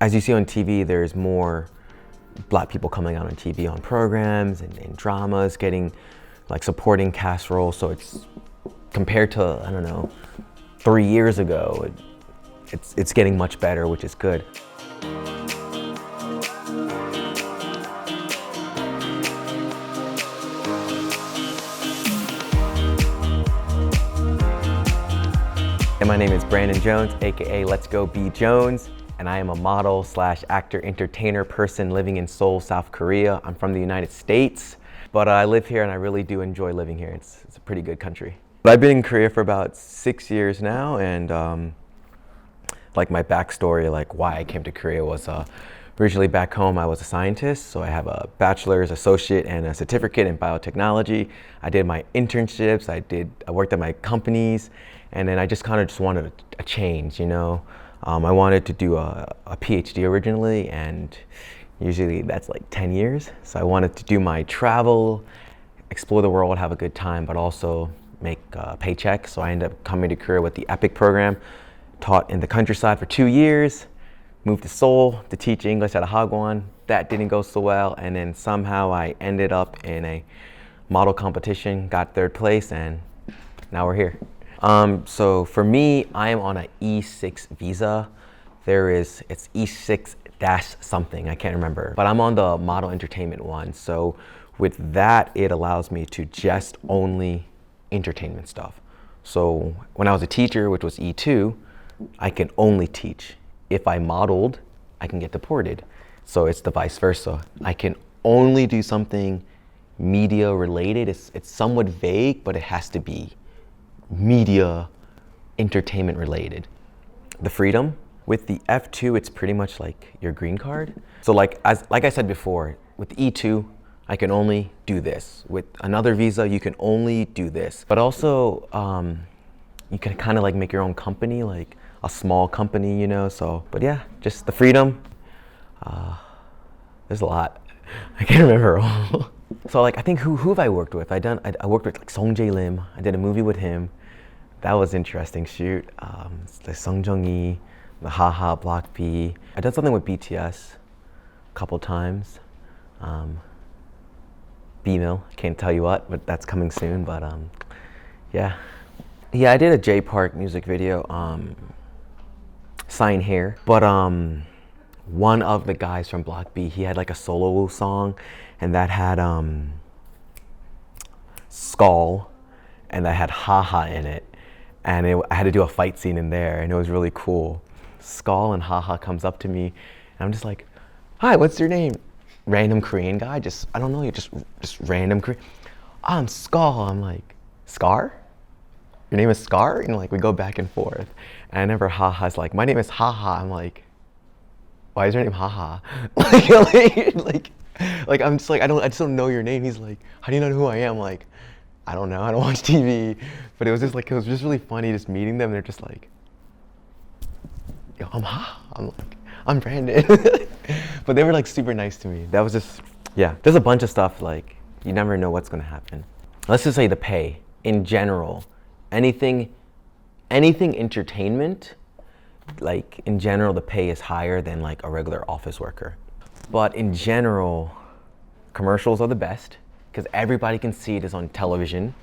as you see on TV, there's more Black people coming out on TV on programs and dramas, getting like supporting cast roles. So it's compared to, I don't know, 3 years ago, it's getting much better, which is good. And my name is Brandon Jones, aka Let's Go Be Jones, and I am a model slash actor entertainer person living in Seoul, South Korea. I'm from the United States, but I live here and I really do enjoy living here. It's a pretty good country. But I've been in Korea for about 6 years now, and like my backstory, like why I came to Korea was originally back home I was a scientist, so I have a bachelor's, associate, and a certificate in biotechnology. I did my internships, I worked at my companies, and then I just kind of just wanted a change, you know. I wanted to do a PhD originally, and usually that's like 10 years. So I wanted to do my travel, explore the world, have a good time, but also make a paycheck. So I ended up coming to Korea with the EPIC program, taught in the countryside for 2 years, moved to Seoul to teach English at a hagwon. That didn't go so well, and then somehow I ended up in a model competition, got 3rd place, and now we're here. So for me, I am on an E6 visa. It's E6 dash something, I can't remember, but I'm on the model entertainment one. So with that, it allows me to just only entertainment stuff. So when I was a teacher, which was E2, I can only teach. If I modeled, I can get deported. So it's the vice versa. I can only do something media related. It's somewhat vague, but it has to be media, entertainment related. The freedom. With the F2, it's pretty much like your green card. So like I said before, with the E2, I can only do this. With another visa, you can only do this. But also, you can kind of like make your own company, like a small company, you know. So, but yeah, just the freedom. There's a lot. I can't remember all. So like, I think who have I worked with? I worked with like Song Jae Lim. I did a movie with him. That was interesting shoot. The Sung Jung-hee, the Haha, Block B. I did something with BTS a couple times. B-Mill, I can't tell you what, but that's coming soon. But yeah. Yeah, I did a J Park music video, Sign Here. But one of the guys from Block B, he had like a solo song, and that had Skull, and that had Haha in it. And I had to do a fight scene in there, and it was really cool. Skull and Haha comes up to me, and I'm just like, "Hi, what's your name?" Random Korean guy, I don't know, just random Korean. I'm Skull. I'm like, Scar? Your name is Scar? And like we go back and forth. And I remember Haha's like, my name is Haha. I'm like, why is your name Haha? like I'm just like, I just don't know your name. He's like, how do you know who I am? Like, I don't know, I don't watch TV. But it was just really funny just meeting them. They're just like, yo, I'm Ha. I'm like, I'm Brandon. But they were like super nice to me. That was just, yeah. There's a bunch of stuff like, you never know what's gonna happen. Let's just say the pay, in general, anything entertainment, like in general, the pay is higher than like a regular office worker. But in general, commercials are the best because everybody can see it is on television.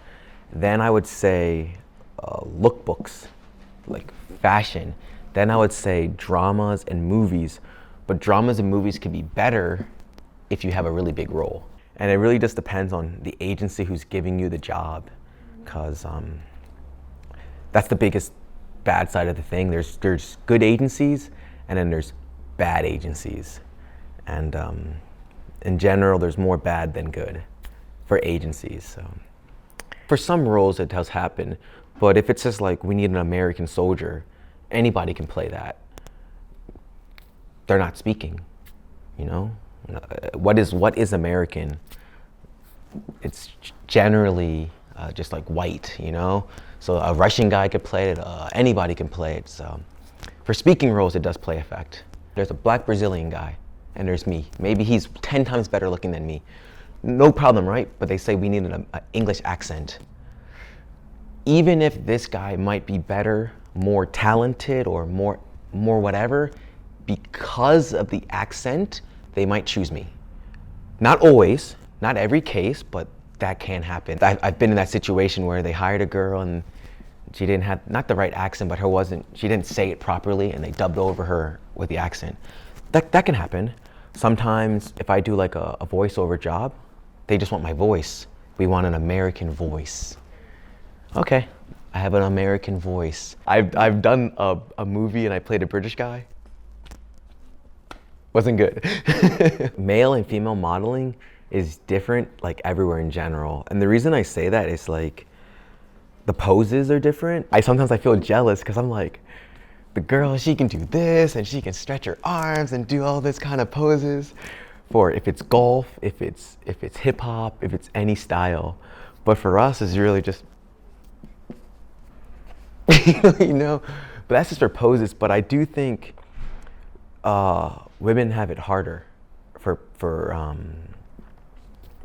Then I would say lookbooks, like fashion. Then I would say dramas and movies. But dramas and movies can be better if you have a really big role. And it really just depends on the agency who's giving you the job, because that's the biggest bad side of the thing. There's good agencies, and then there's bad agencies. And in general, there's more bad than good for agencies. So for some roles, it does happen. But if it's just like, we need an American soldier, anybody can play that. They're not speaking, you know? What is American? It's generally just like white, you know? So a Russian guy could play it, anybody can play it. So for speaking roles, it does play effect. There's a black Brazilian guy, and there's me. Maybe he's 10 times better looking than me. No problem, right? But they say we need an English accent. Even if this guy might be better, more talented, or more whatever, because of the accent, they might choose me. Not always, not every case, but that can happen. I've been in that situation where they hired a girl and she didn't have, not the right accent, but she didn't say it properly and they dubbed over her with the accent. That can happen. Sometimes if I do like a voiceover job, they just want my voice. We want an American voice. Okay, I have an American voice. I've done a movie and I played a British guy. Wasn't good. Male and female modeling is different like everywhere in general. And the reason I say that is like, the poses are different. Sometimes I feel jealous because I'm like, the girl, she can do this and she can stretch her arms and do all this kind of poses for if it's golf, if it's hip hop, if it's any style. But for us, it's really just, you know, but that's just for poses. But I do think women have it harder for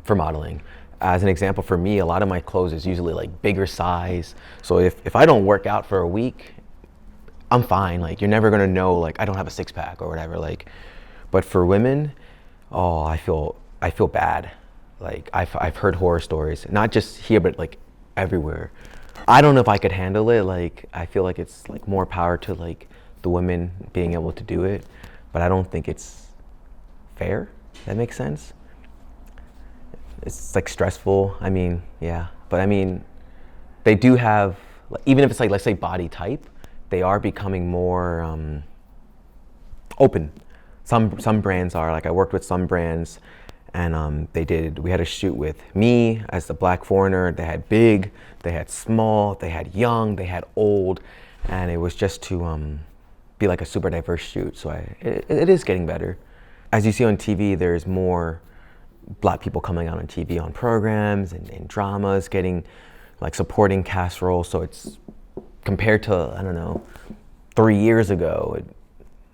modeling. As an example, for me, a lot of my clothes is usually like bigger size. So if I don't work out for a week, I'm fine. Like you're never gonna know like I don't have a six pack or whatever. Like, but for women, oh, I feel bad. Like I've heard horror stories, not just here but like everywhere. I don't know if I could handle it. Like I feel like it's like more power to like the women being able to do it, but I don't think it's fair. That makes sense. It's like stressful. I mean, yeah, but I mean, they do have, even if it's like, let's say body type, they are becoming more open. Some brands are, like I worked with some brands and we had a shoot with me as the black foreigner. They had big, they had small, they had young, they had old, and it was just to be like a super diverse shoot. So it is getting better. As you see on TV, there's more Black people coming out on TV on programs and dramas, getting like supporting cast roles. So it's compared to, I don't know, 3 years ago,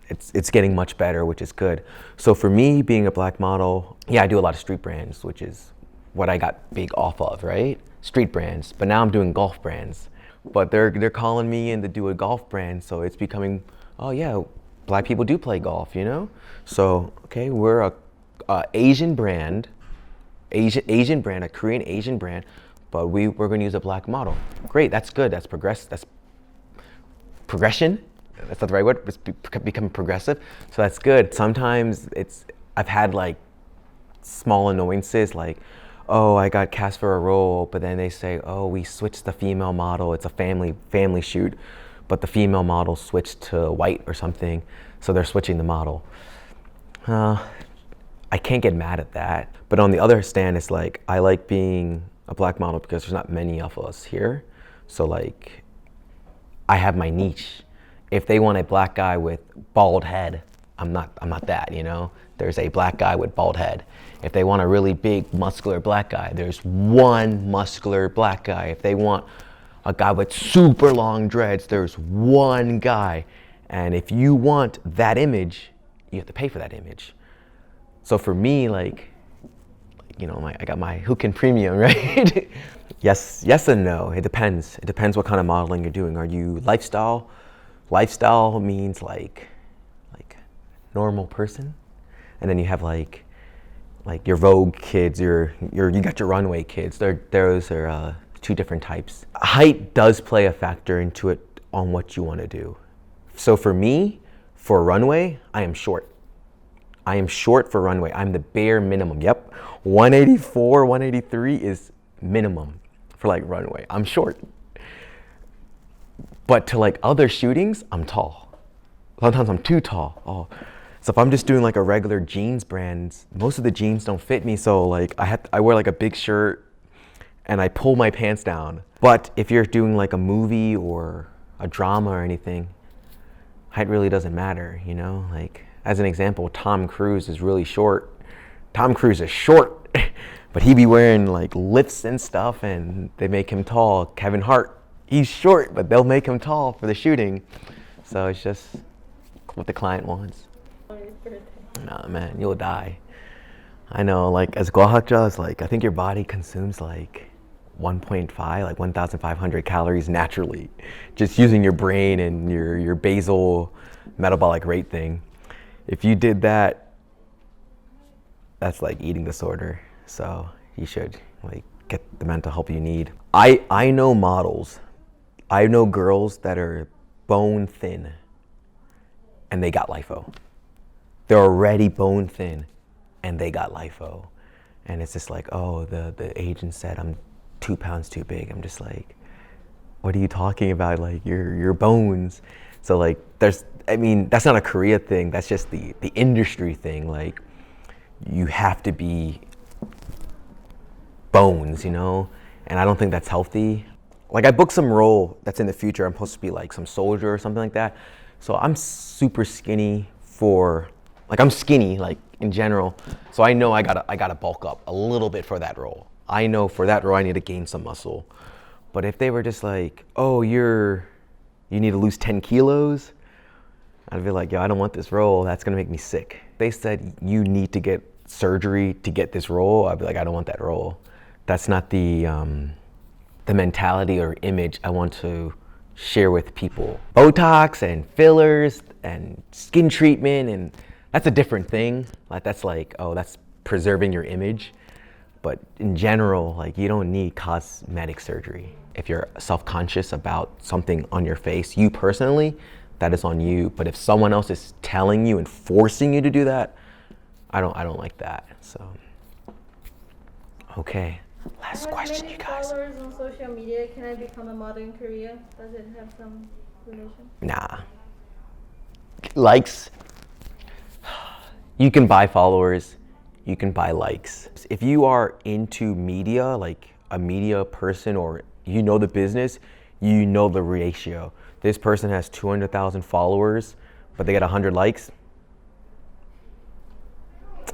it's getting much better, which is good. So for me, being a Black model, yeah, I do a lot of street brands, which is what I got big off of, right? Street brands. But now I'm doing golf brands. But they're calling me in to do a golf brand, so it's becoming, oh yeah, Black people do play golf, you know? So okay, we're a Asian brand, Asian brand, a Korean Asian brand, but we're going to use a Black model. Great, that's good. That's That's progression. That's not the right word. It's becoming progressive. So that's good. Sometimes I've had like small annoyances, like, oh, I got cast for a role, but then they say, oh, we switched the female model. It's a family shoot, but the female model switched to white or something, so they're switching the model. I can't get mad at that. But on the other stand, it's like, I like being a Black model because there's not many of us here. So like, I have my niche. If they want a Black guy with bald head, I'm not that, you know? There's a Black guy with bald head. If they want a really big, muscular Black guy, there's one muscular Black guy. If they want a guy with super long dreads, there's one guy. And if you want that image, you have to pay for that image. So for me, like, you know, I got my Hookin Premium, right? Yes and no. It depends. It depends what kind of modeling you're doing. Are you lifestyle? Lifestyle means like normal person, and then you have like your Vogue kids, you got your runway kids. Those are two different types. Height does play a factor into it on what you want to do. So for me, for runway, I am short. I am short for runway. I'm the bare minimum. Yep, 184, 183 is minimum for like runway. I'm short. But to like other shootings, I'm tall. Sometimes I'm too tall. Oh, so if I'm just doing like a regular jeans brand, most of the jeans don't fit me. So like I wear like a big shirt and I pull my pants down. But if you're doing like a movie or a drama or anything, height really doesn't matter, you know? Like, as an example, Tom Cruise is really short. Tom Cruise is short, but he be wearing like lifts and stuff and they make him tall. Kevin Hart, he's short, but they'll make him tall for the shooting. So it's just what the client wants. Nah, man, you'll die. I know, like as Gwahakja, it's like, I think your body consumes like 1.5, like 1,500 calories naturally, just using your brain and your basal metabolic rate thing. If you did that, that's like eating disorder. So you should like get the mental help you need. I know models. I know girls that are bone thin and they got lipo. They're already bone thin and they got lipo. And it's just like, oh, the agent said I'm 2 pounds too big. I'm just like, what are you talking about? Like your bones. So like that's not a Korea thing. That's just the industry thing. Like you have to be bones, you know? And I don't think that's healthy. Like I booked some role that's in the future. I'm supposed to be like some soldier or something like that. So I'm super skinny I'm skinny like in general. So I know I gotta bulk up a little bit for that role. I know for that role I need to gain some muscle. But if they were just like, oh, you need to lose 10 kilos, I'd be like, yo, I don't want this role. That's gonna make me sick. They said you need to get surgery to get this role. I'd be like, I don't want that role. That's not the mentality or image I want to share with people. Botox and fillers and skin treatment, and that's a different thing. Like that's like, oh, that's preserving your image. But in general, like you don't need cosmetic surgery. If you're self-conscious about something on your face, you personally, that is on you. But if someone else is telling you and forcing you to do that, I don't like that. So, okay, last question, you guys. Followers on social media, can I become a model in Korea? Does it have some relation? Nah. Likes, you can buy followers, you can buy likes. If you are into media, like a media person, or you know the business, you know the ratio. This person has 200,000 followers, but they get 100 likes.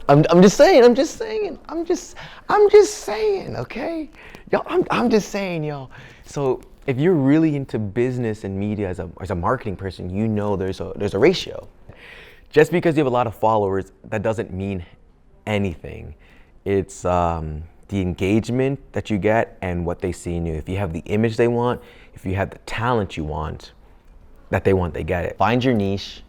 I'm just saying, okay? Yo, I'm just saying, yo. So if you're really into business and media as a marketing person, you know there's a ratio. Just because you have a lot of followers, that doesn't mean anything. It's the engagement that you get and what they see in you. If you have the image they want, if you have the talent you want, that they want, they get it. Find your niche.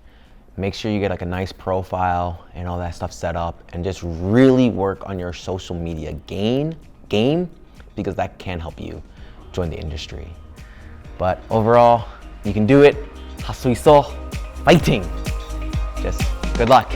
Make sure you get like a nice profile and all that stuff set up, and just really work on your social media game, because that can help you join the industry. But overall, you can do it. 할 수 있어. Fighting. Just good luck.